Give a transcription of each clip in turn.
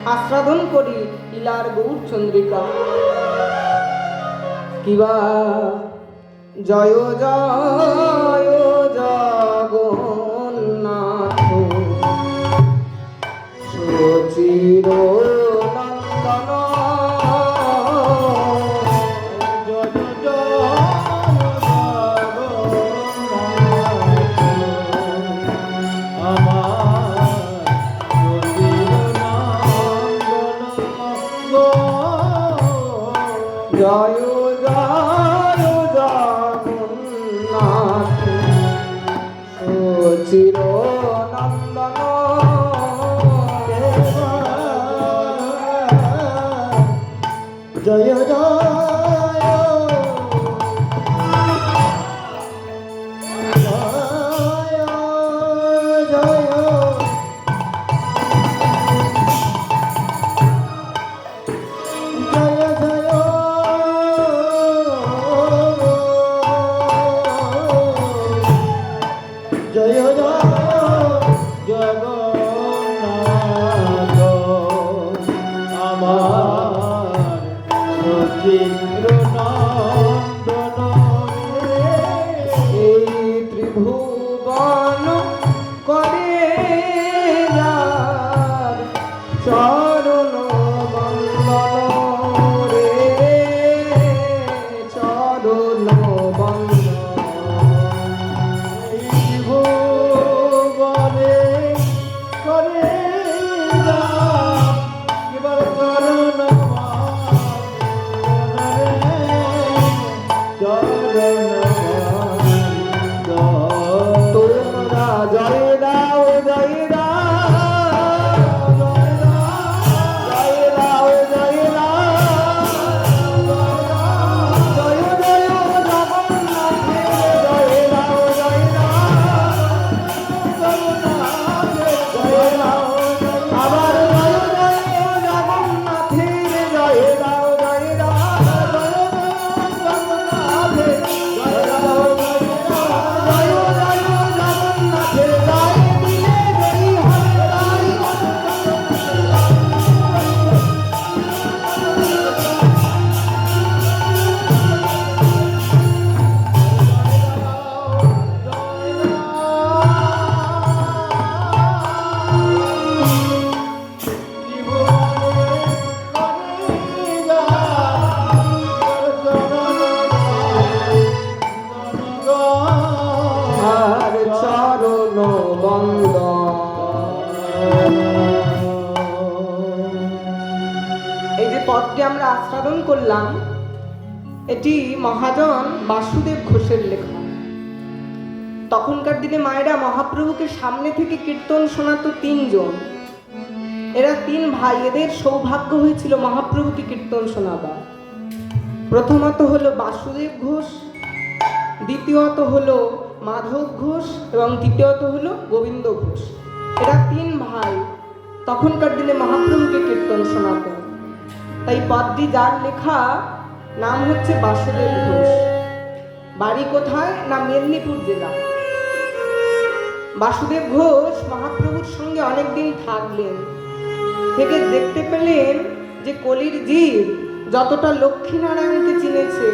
আস্বাদন করি লীলার গৌর চন্দ্রিকা। কিবা জয় জয় জগন্নাথ সুচির নন্দন জয় জয় জগন্নাথ সুচির নন্দন জয় ত্রিভুবন করে চরণ বন্দন রে চরণ বন্দনে করে এবার চরণ তোমরা জয় দাও জয় দাও জয় দাও জয় দাও জয় জয় জগন্নাথের জয় দাও জয় দাও আবার জয় জয় জগন্নাথের জয় দাও জয় চরণ বন্দন। এই যে পদটি আমরা আস্বাদন করলাম, এটি মহাজন বাসুদেব ঘোষের লেখা। তখনকার দিনে মায়েরা মহাপ্রভুকে সামনে থেকে কীর্তন শোনাতো তিনজন। এরা তিন ভাই, এদের সৌভাগ্য হয়েছিল মহাপ্রভুকে কীর্তন শোনাবার। প্রথমত হলো বাসুদেব ঘোষ, দ্বিতীয়ত হলো মাধব ঘোষ এবং তৃতীয়ত হলো গোবিন্দ ঘোষ। এরা তিন ভাই তখনকার দিনে মহাপ্রভুকে কীর্তন শোনাতেন। তাই পদটি যার লেখা নাম হচ্ছে বাসুদেব ঘোষ। বাড়ি কোথায় না মেদিনীপুর জেলা। বাসুদেব ঘোষ মহাপ্রভুর সঙ্গে অনেকদিন থাকলেন, থেকে দেখতে পেলেন যে কলির জীব যতটা লক্ষ্মীনারায়ণকে চিনেছে,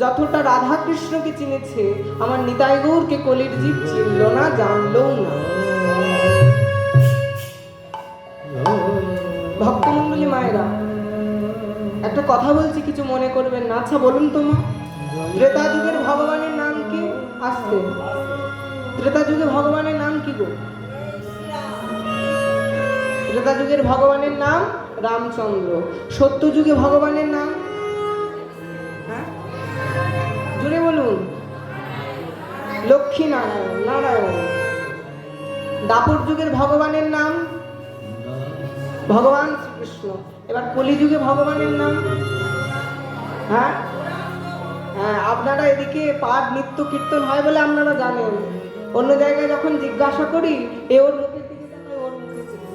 যতটা রাধাকৃষ্ণকে চিনেছে, আমার নিতাই গৌরকে কলির জীব চিনল না, জানলও না। ভক্তমণ্ডলী মায়েরা, একটা কথা বলছি, কিছু মনে করবেন না। আচ্ছা বলুন তো মা, ত্রেতা যুগের ভগবানের নাম কি? আসতে ত্রেতা যুগে ভগবানের নাম কি গো? ত্রেতা যুগের ভগবানের নাম রামচন্দ্র। সত্য যুগে ভগবানের নাম? হ্যাঁ জুড়ে বলুন। লক্ষ্মী নারায়ণ, নারায়ণ। দাপর যুগের ভগবানের নাম ভগবান শ্রীকৃষ্ণ। এবার কলিযুগে ভগবানের নাম? হ্যাঁ হ্যাঁ, আপনারা এদিকে পাঠ নিত্য কীর্তন হয় বলে আপনারা জানেন। অন্য জায়গায় যখন জিজ্ঞাসা করি, এ ওর মুখে থেকে যায়, ওর মুখে থেকে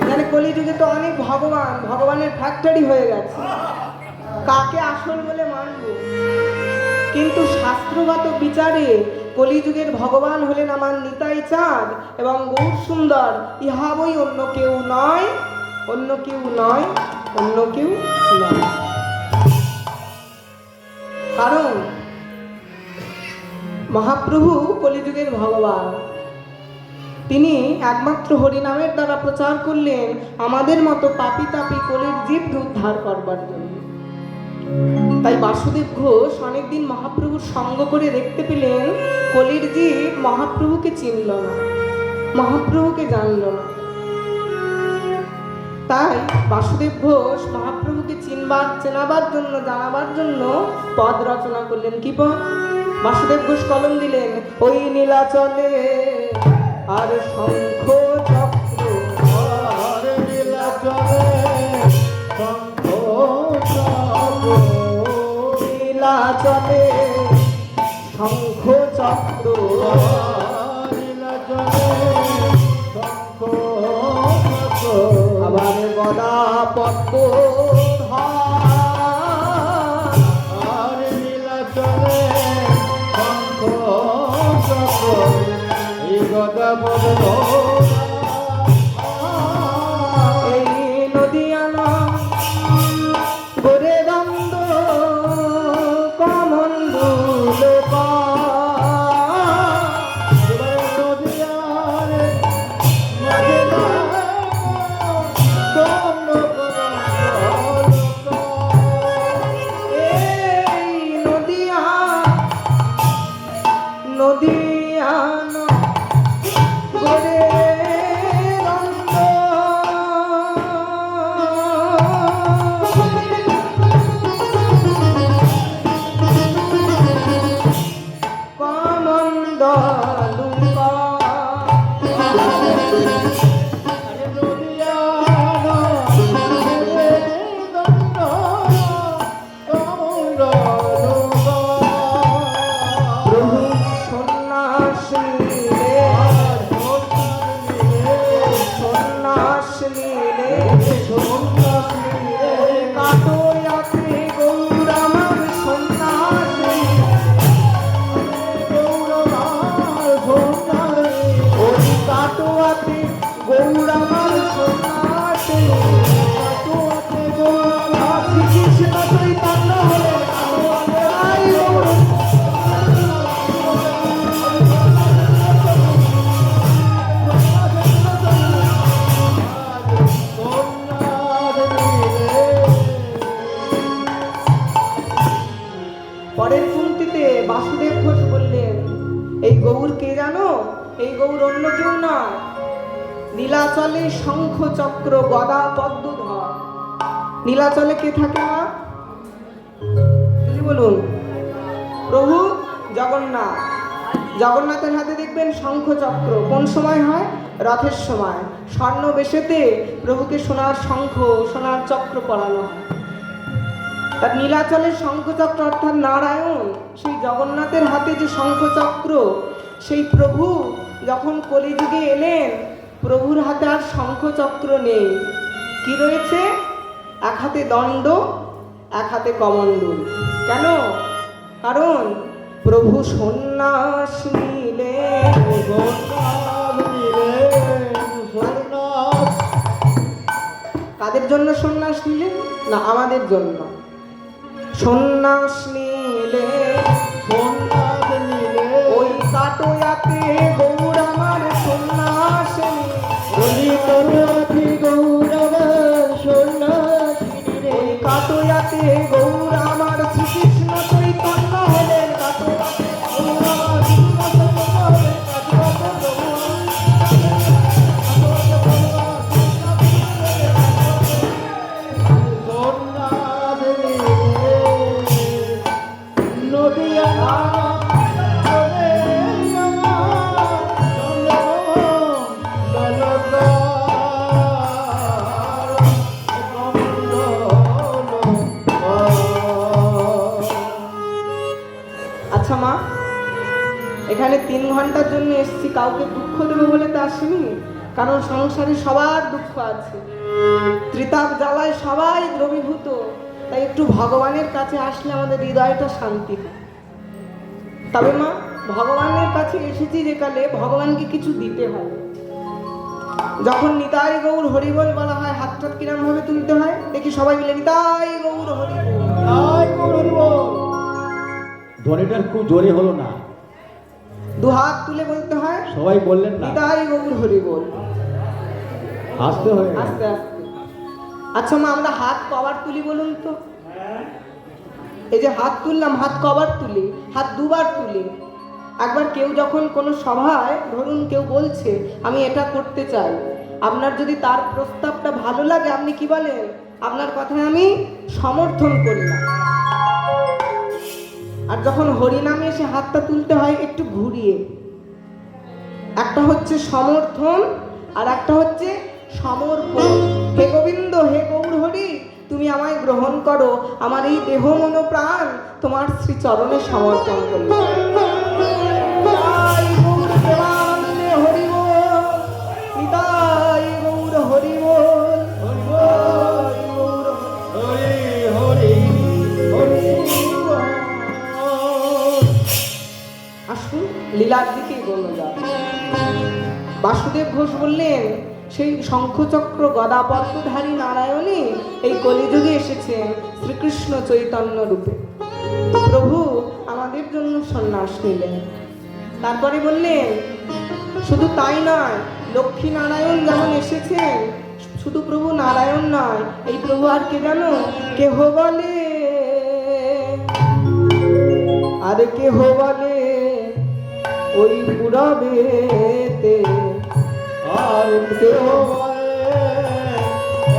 যায়। কলিযুগে তো অনেক ভগবান, ভগবানের ফ্যাক্টরি হয়ে গেছে। কাকে আসল বলে মানব? কিন্তু শাস্ত্রগত বিচারে কলিযুগের ভগবান হলেন আমার নিতাই চাঁদ এবং গৌর সুন্দর। ইহা বই অন্য কেউ নয়, অন্য কেউ নয়, অন্য কেউ নয়। কারণ মহাপ্রভু কলিযুগের ভগবান, তিনি একমাত্র হরিনামের দ্বারা প্রচার করলেন আমাদের মতো পাপী তাপী কলির জীবকে উদ্ধার করবার জন্য। তাই বাসুদেব ঘোষ অনেকদিন মহাপ্রভুর সঙ্গ করে দেখতে পেলেন কলির জীব মহাপ্রভুকে চিনল না, মহাপ্রভুকে জানল না। তাই বাসুদেব ঘোষ মহাপ্রভুকে চেনাবার জন্য, জানাবার জন্য পদ রচনা করলেন। কি পদ? বাসুদেব ঘোষ কলম দিলেন, ওই নীলাচলে আর শঙ্খ চক্র, আর নীলাচলে শঙ্খ চক্র, নীলাচলে শঙ্খ চক্র, নীলাচলে শঙ্খ চক্র, আবার গদা পদ্ম আর নীলাচলে শঙ্খ চক্র, এই গদা পদ্ম, এই নদিয়ানা গোরে দ্বন্দ্ব কমণ্ডূল নদিয়ানা গোরে পরের পংক্তিতে বাসুদেব ঘোষ বললেন, এই গৌর কে জানো? এই গৌর অন্য কেউ নয়, নীলাচলে শঙ্খ চক্র গদা পদ্মধর। নীলাচলে কে থাকে মা? যদি বলুন, প্রভু জগন্নাথ। জগন্নাথের হাতে দেখবেন শঙ্খ চক্র। কোন সময় হয়? রথের সময়। স্বর্ণ বেশেতে প্রভুকে সোনার শঙ্খ, সোনার চক্র পরানো হয়। তার নীলাচলের শঙ্খচক্র অর্থাৎ নারায়ণ, সেই জগন্নাথের হাতে যে শঙ্খচক্র, সেই প্রভু যখন কলিযুগে এলেন, প্রভুর হাতে আর শঙ্খচক্র নেই। কি রয়েছে? এক হাতে দণ্ড, এক হাতে কমণ্ডল। কেন? কারণ প্রভু সন্ন্যাস নিলেন। কাদের জন্য সন্ন্যাস নিলেন? না, আমাদের জন্য। সন্ন্যাস নিলে, সন্ন্যাস নিলে, ওই কাটোয়াতে গৌর আমার সন্ন্যাস নিলে, ওই কাটোয়াতে গৌর আমার সন্ন্যাস নিলে, ওই কাটোয়াতে গৌর আমার শ্রীকৃষ্ণ চৈতন্য হলেন। কাটোয়াতে গৌর আমার কৃষ্ণ চৈতন্য হলেন। কাটোয়াতে সন্ন্যাস নিলে, নদিয়ানা চলে আচ্ছা মা, এখানে 3 ঘন্টার জন্য এসেছি, কাউকে দুঃখ দেবো বলে তো আসিনি। কারণ সংসারে সবার দুঃখ আছে, ত্রিতাপ জ্বালায় সবাই দ্রবীভূত। তাই একটু ভগবানের কাছে আসলে আমাদের হৃদয়টা শান্তি হয়। তবে মা, ভগবানের কাছে এসেছি যে কালে, ভগবানকে কিছু দিতে হবে। যখন নিতাই গৌর হরিবল বলা হয় হাতটা কিরম ভাবে তুলতে হয় দেখি সবাই মিলে নিতাই গৌর হরিবল। তাই করব। ধ্বনিটা খুব জোরে হলো না, দু হাত তুলে বলতে হয় সবাই বললেন না, নিতাই গৌর হরিবল। আসতে হয়ে গেল। আস্তে আস্তে। আচ্ছা মা, আমরা হাত কবার তুলি বলুন তো? এই যে হাত তুললাম, হাত কবার তুলি? হাত দুবার তুলি। একবার কেউ যখন কোনো সভায় ধরুন কেউ বলছে আমি এটা করতে চাই, আপনার যদি তার প্রস্তাবটা ভালো লাগে আপনি কি বলেন? আপনার কথায় আমি সমর্থন করলাম। আর যখন হরিনামে এসে হাতটা তুলতে হয় একটু ঘুরিয়ে, একটা হচ্ছে সমর্থন আর একটা হচ্ছে সমর্পণ। হে গোবিন্দ, হে গৌর হরি, তুমি আমায় গ্রহণ করো, আমার এই দেহ মন প্রাণ তোমার শ্রী চরণে সমর্পণ করলাম। নিতাই গৌর প্রেমানন্দে হরি বল, নিতাই গৌর হরি বল, হরি বল, গৌর হরি হরি হরি বল। আসুন লীলার দিকেই বললো যা। বাসুদেব ঘোষ বললেন সেই শঙ্খচক্র গদা পদ্মধারী নারায়ণী এই কলিযুগে এসেছেন শ্রীকৃষ্ণ চৈতন্য রূপে। প্রভু আমাদের জন্য সন্ন্যাস নিলেন। তারপরে বললেন শুধু তাই নয়, লক্ষ্মী নারায়ণ যেমন এসেছেন, শুধু প্রভু নারায়ণ নয়, এই প্রভু আর কে জানো? কেহ বলে আর কেহ বলে ওই পুরবেতে, আর কেউ বলে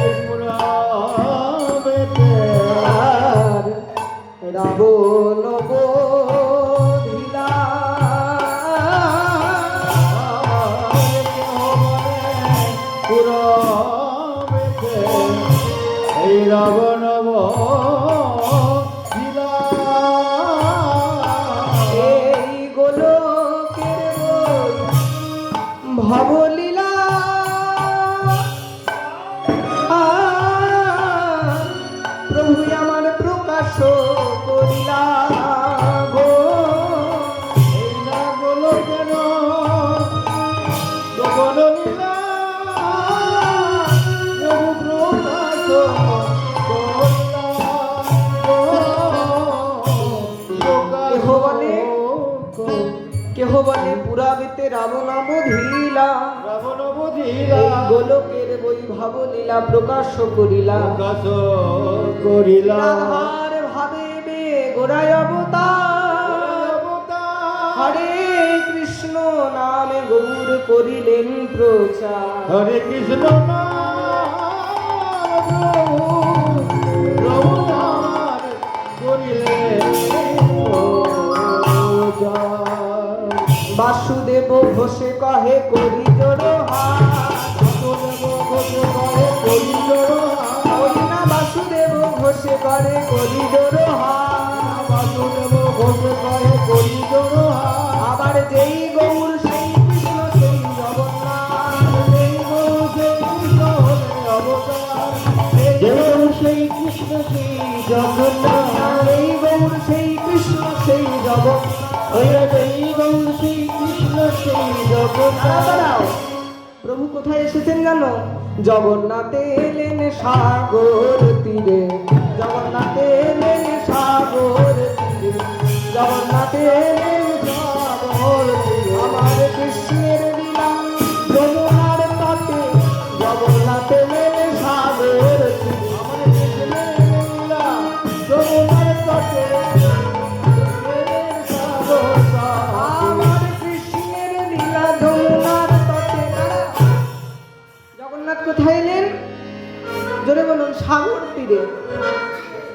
এই পুরাবেতে, আর রাবণ বধিলা। আর কেউ বলে পুরাবেতে এই রাবণ বধিলা। এই গোলকের বই ভবলীলা, প্রভু আমার প্রকাশ করিলা গো। এই না বলো কেন তখন লীলা, প্রভু প্রকাশ করিলা গো। কেহ বলে কেহ বলে পুরাবেতে রাবণ বধিলা, রাবণ বধিলা, এই গোলকের বৈভব লীলা প্রকাশ করিলা। প্রকাশ করিলা। রাধার ভাবে বে গোড়ায় অবতার, হরে কৃষ্ণ নামে গৌর করিলেন প্রচার। হরে কৃষ্ণ নাম প্রভু প্রভু নাম করিলে প্রচার। বাসুদেব ঘোষে কহে করি জোড় হাত, বাসুদেব ঘোষে কহে করি জোড় হাত, ওই না বাসুদেব ঘোষে করে করি জোড় হাত। বাসুদেব ঘোষে কহে করি জোড় হাত। আবার যেই গৌর সেই কৃষ্ণ সেই জগন্নাথ, সেই গৌর সেই কৃষ্ণ হলে অবতার, সেই গৌর সেই কৃষ্ণ সেই জগন্নাথ, এই গৌর সেই কৃষ্ণ সেই জগন্নাথ। ওই সেই গৌর সেই কৃষ্ণ সেই জগন্নাথ। দাঁড়াও, প্রভু কোথায় এসেছেন জানো? জগন্নাথে এলেন সাগর তীরে, জগন্নাথে এলেন সাগর তীরে, জগন্নাথে এলেন সাগর তীরে। আমার কৃষ্ণের লীলা যমুনার তটে, জগন্নাথে এলেন সাগর তীরে। আমার কৃষ্ণের লীলা যমুনার তটে, আমার কৃষ্ণের লীলা যমুনার তটে। জগন্নাথ কোথায় এলেন? জোরে বলুন, সাগর তীরে।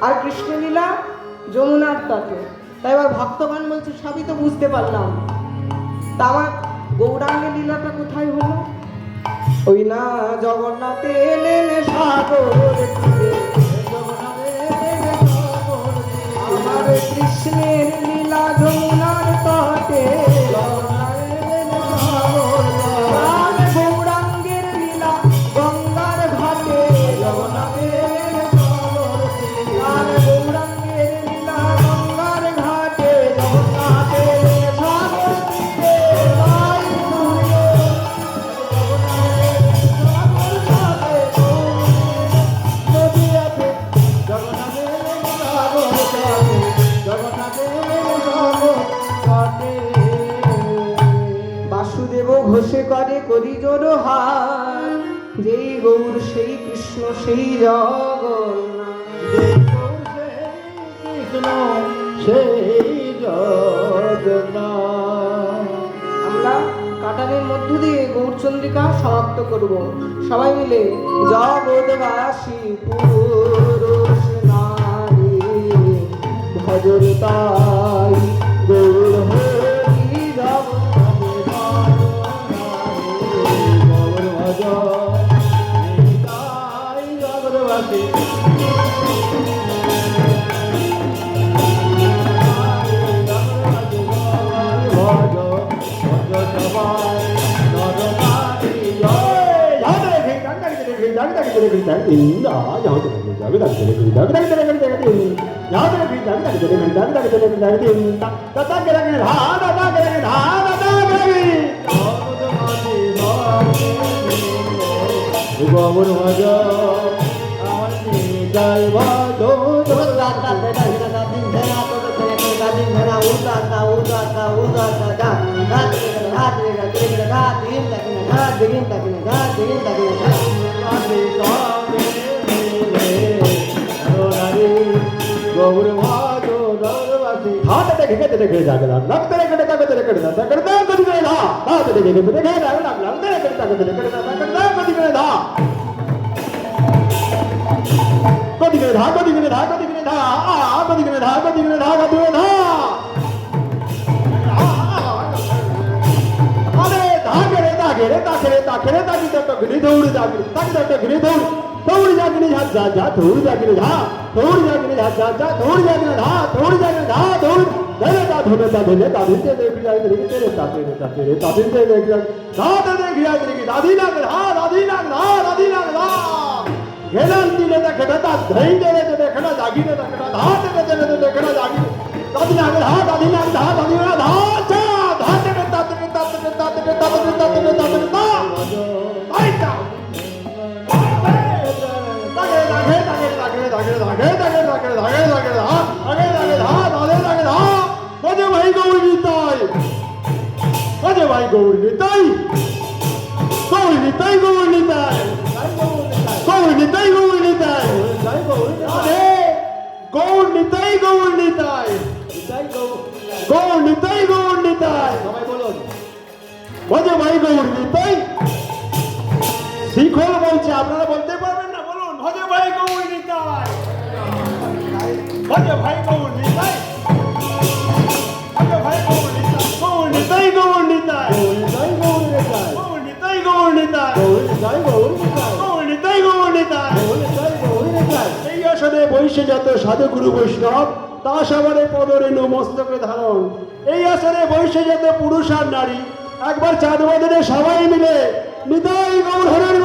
আর কৃষ্ণ লীলা যমুনার তটে। তাই এবার ভক্তগণ বলছে সবই তো বুঝতে পারলাম, তা আমার গৌরাঙ্গের লীলাটা কোথায় হলো? ওই না জগন্নাথে এলেন সাগর তীরে, আমার কৃষ্ণের লীলা যমুনার তটে। আর গৌরাঙ্গের লীলা গঙ্গার ঘাটে, আর গৌরাঙ্গের লীলা গঙ্গার ঘাটে, জগন্নাথের সাগর তীরে। গৌর সেই কৃষ্ণ সেই জগন্নাথ। কৃষ্ণ সেই জগন্নাথ। আমরা কাটারের মধ্য দিয়ে গৌরচন্দ্রিকা সমাপ্ত করব। সবাই মিলে জগৎবাসী পুরুষ নারী ভজন তাই গৌর হরি জগৎ গৌর ভজ নিতাই জগৎবাসী। গৌর ভজ আমার নিতাই ভজ গৌর ভাজ গৌরবাসী হাত দেখে দেখে যাবে না লাগতে রেখে তাকে দেখে দেখে দেখে কদি করে না হাত দেখে দেখে দেখে যাবে না লাগতে রেখে তাকে দেখে দেখে কদি করে না কদি করে ধা কদি করে ধা কদি করে ধা কদি করে ধা কদি করে ধা কদি করে ধা আরে ধাগরে ধাগরে তাকে তাকে তাকি তো গনি দৌড় যাবে তাকি তো গনি দৌড় दौड़ जागने जा जा जा दौड़ जागने जा दौड़ जागने जा जा जा दौड़ जागने जा दौड़ जागने जा दौड़ धरे दा धरे दा धरे दा धरे देख जाए तेरे तेरे ताते तेरे ताते देख जाए दाद देख जाए तेरी दादी ना हा दादी ना दा घेलांती ने देखड़ा दा धई दे देखड़ा जागी ने देखड़ा धात ने देखड़ा जागी दादी ना हा दादी ना धा चा धात ने ताते आइता भाई गौर निताई गौर निताई गौर निताई गौर निताई गौर निताई अरे गौर निताई गौर निताई गौर निताई गौर निताई সবাই বলুন বজে ভাই গৌর নিতাই শিখল বলছে আপনারা বলতে পারবেন না বলুন ভজে ভাই গৌর নিতাই ভজে ভাই গৌর নিতাই ভজে ভাই গৌর নিতাই গৌর নিতাই গৌর নিতাই গৌর নিতাই গৌর নিতাই গৌর নিতাই গৌর নিতাই গৌর নিতাই গৌর নিতাই গৌর নিতাই গৌর নিতাই এই আসনে বৈশে যত সাধু গুরু বৈষ্ণব তা সবারে পদরেণু মস্তকে ধারণ এই আসনে বৈশে যত পুরুষ আর নারী একবার চাঁদ বদলে সবাই মিলে নিতাই গৌর হরির